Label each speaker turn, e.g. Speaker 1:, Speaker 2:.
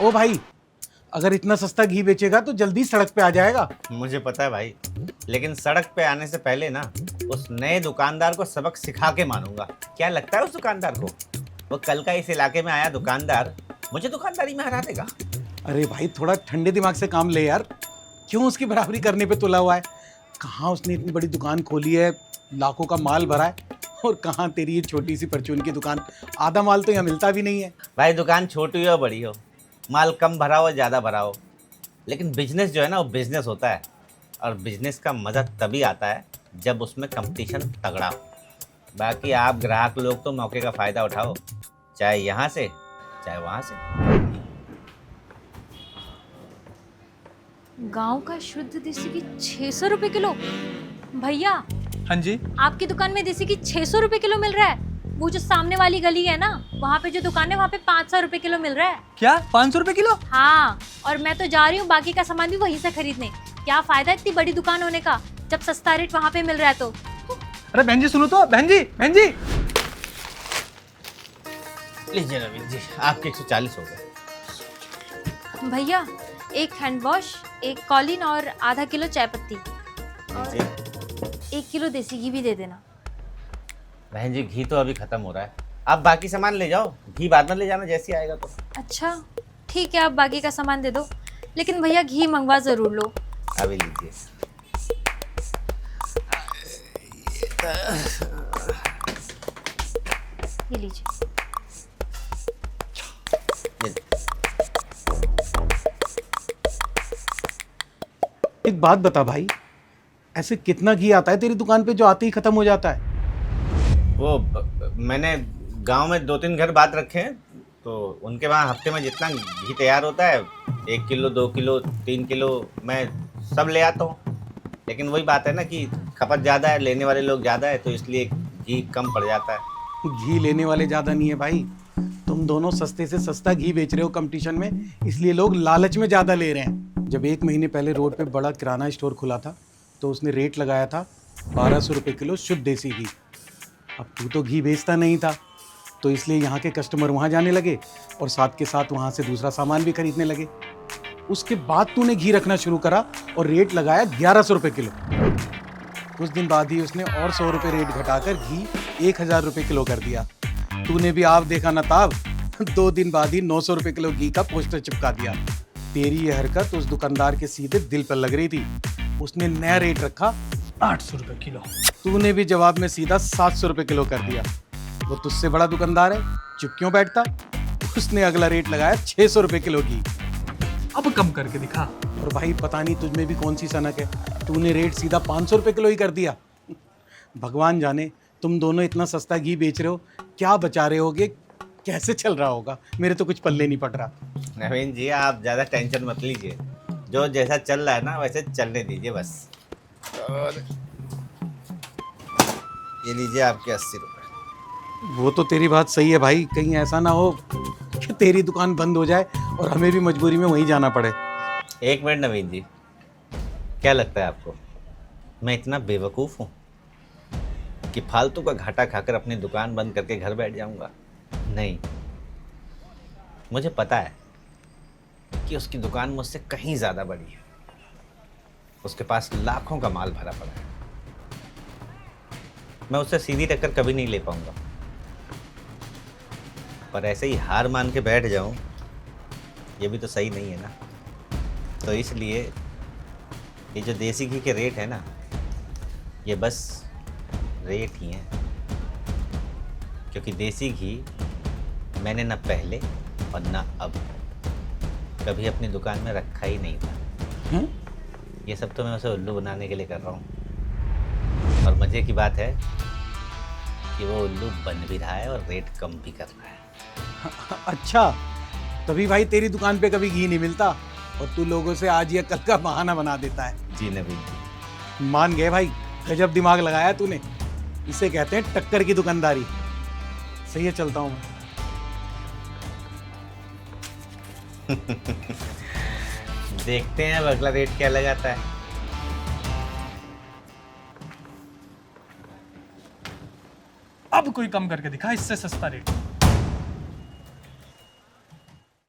Speaker 1: ओ भाई, अगर इतना सस्ता घी बेचेगा तो जल्दी सड़क पे आ जाएगा।
Speaker 2: मुझे पता है भाई, लेकिन सड़क पे आने से पहले ना उस नए दुकानदार को सबक सिखा के मानूंगा। क्या लगता है उस दुकानदार को, वो कल का इस इलाके में आया दुकानदार मुझे दुकानदारी में हरा देगा?
Speaker 1: अरे भाई, थोड़ा ठंडे दिमाग से काम ले यार। क्यों उसकी बराबरी करने पे तुला हुआ है? कहाँ उसने इतनी बड़ी दुकान खोली है, लाखों का माल भरा है, और कहाँ तेरी ये छोटी सी परचून की दुकान। आधा माल तो यहाँ मिलता भी नहीं है।
Speaker 2: भाई दुकान छोटी हो बड़ी हो, माल कम भरा हो ज़्यादा भरा हो, लेकिन बिजनेस जो है ना वो बिजनेस होता है। और बिजनेस का मज़ा तभी आता है जब उसमें कंपटीशन तगड़ा हो। बाकी आप ग्राहक लोग तो मौके का फ़ायदा उठाओ, चाहे यहाँ से चाहे वहाँ से।
Speaker 3: गांव का शुद्ध देसी घी 600 रुपए किलो। भैया,
Speaker 4: हाँ जी।
Speaker 3: आपकी दुकान में देसी घी 600 रुपए किलो मिल रहा है। वो जो सामने वाली गली है ना, वहाँ पे जो दुकान है वहाँ पे 500 रुपए किलो मिल रहा है।
Speaker 4: क्या 500 रुपए किलो?
Speaker 3: हाँ, और मैं तो जा रही हूँ बाकी का सामान भी वहीं से खरीदने। क्या फायदा इतनी बड़ी दुकान होने का जब सस्ता रेट वहाँ पे मिल रहा है तो।
Speaker 4: अरे बहन जी सुनो तो, बहन जी बहन जी।
Speaker 2: लीजिए नवीन जी, आपके 140 हो गए।
Speaker 3: भैया, एक हैंड वॉश, एक कॉलिन और आधा किलो चाय पत्ती,
Speaker 2: लीजिए।
Speaker 3: 1 किलो देसी घी भी दे देना।
Speaker 2: बहन जी घी तो अभी ख़त्म हो रहा है, आप बाकी सामान ले जाओ, घी बाद में ले जाना जैसे आएगा तो।
Speaker 3: अच्छा ठीक है, आप बाकी का सामान दे दो, लेकिन भैया घी मंगवा ज़रूर लो।
Speaker 2: अभी लीजिए।
Speaker 3: ये लीजिए।
Speaker 1: एक बात बता भाई, ऐसे कितना घी आता है तेरी दुकान पे जो आते ही खत्म हो जाता है?
Speaker 2: मैंने गांव में 2-3 घर बात रखे हैं, तो उनके वहाँ हफ्ते में जितना घी तैयार होता है 1 किलो 2 किलो 3 किलो मैं सब ले आता हूँ। लेकिन वही बात है ना कि खपत ज़्यादा है, लेने वाले लोग ज़्यादा है, तो इसलिए घी कम पड़ जाता है।
Speaker 1: घी लेने वाले ज़्यादा नहीं है भाई, तुम दोनों सस्ते से सस्ता घी बेच रहे हो कंपटीशन में, इसलिए लोग लालच में ज़्यादा ले रहे हैं। जब 1 महीने पहले रोड पे बड़ा किराना स्टोर खुला था तो उसने रेट लगाया था 1200 रुपये किलो शुद्ध देसी घी। अब तू तो घी बेचता नहीं था, तो इसलिए यहाँ के कस्टमर वहाँ जाने लगे और साथ के साथ वहाँ से दूसरा सामान भी खरीदने लगे। उसके बाद तूने घी रखना शुरू करा और रेट लगाया 1100 रुपये किलो। कुछ दिन बाद ही उसने और 100 रुपये रेट घटाकर घी 1000 रुपये किलो कर दिया। तूने भी आप देखा ना ताब, 2 दिन बाद ही 900 रुपये किलो घी का पोस्टर चिपका दिया। तेरी ये हरकत उस दुकानदार के सीधे दिल पर लग रही थी। उसने नया रेट रखा
Speaker 4: 800 रुपए किलो।
Speaker 1: तूने भी जवाब में सीधा 700 रुपये किलो कर दिया। वो तुझसे बड़ा दुकानदार है, चुप क्यों बैठता? उसने अगला रेट लगाया 600 रुपये किलो घी।
Speaker 4: अब कम करके दिखा।
Speaker 1: और भाई पता नहीं तुझमें भी कौन सी सनक है, तूने रेट सीधा 500 रुपये किलो ही कर दिया। भगवान जाने तुम दोनों इतना सस्ता घी बेच रहे हो, क्या बचा रहे होगे, कैसे चल रहा होगा, मेरे तो कुछ पल्ले नहीं पड़ रहा।
Speaker 2: नवीन जी आप ज़्यादा टेंशन मत लीजिए, जो जैसा चल रहा है ना वैसे चलने दीजिए बस। और ये लीजिए आपके 80 रुपये।
Speaker 1: वो तो तेरी बात सही है भाई, कहीं ऐसा ना हो कि तेरी दुकान बंद हो जाए और हमें भी मजबूरी में वहीं जाना पड़े।
Speaker 2: 1 मिनट नवीन जी, क्या लगता है आपको मैं इतना बेवकूफ़ हूँ कि फालतू का घाटा खाकर अपनी दुकान बंद करके घर बैठ जाऊँगा? नहीं, मुझे पता है कि उसकी दुकान मुझसे कहीं ज़्यादा बड़ी है, उसके पास लाखों का माल भरा पड़ा है। मैं उससे सीधी टक्कर कभी नहीं ले पाऊंगा, पर ऐसे ही हार मान के बैठ जाऊं ये भी तो सही नहीं है ना। तो इसलिए ये जो देसी घी के रेट है ना, ये बस रेट ही हैं, क्योंकि देसी घी मैंने ना पहले और ना अब कभी अपनी दुकान में रखा ही नहीं था। ये सब तो मैं उसे उल्लू बनाने के लिए कर रहा हूँ, और मज़े की बात है कि वो उल्लू बन भी रहा है और रेट कम भी कर रहा है।
Speaker 1: अच्छा, तभी भाई तेरी दुकान पे कभी घी नहीं मिलता और तू लोगों से आज या कल का बहाना बना देता है।
Speaker 2: जी नवीन जी।
Speaker 1: मान गए भाई, गजब दिमाग लगाया तूने, इसे कहते हैं टक्कर की दुकानदारी। सही है, चलता हूँ।
Speaker 2: देखते हैं अब अगला रेट क्या लगाता है।
Speaker 4: अब कोई कम करके दिखा इससे सस्ता रेट।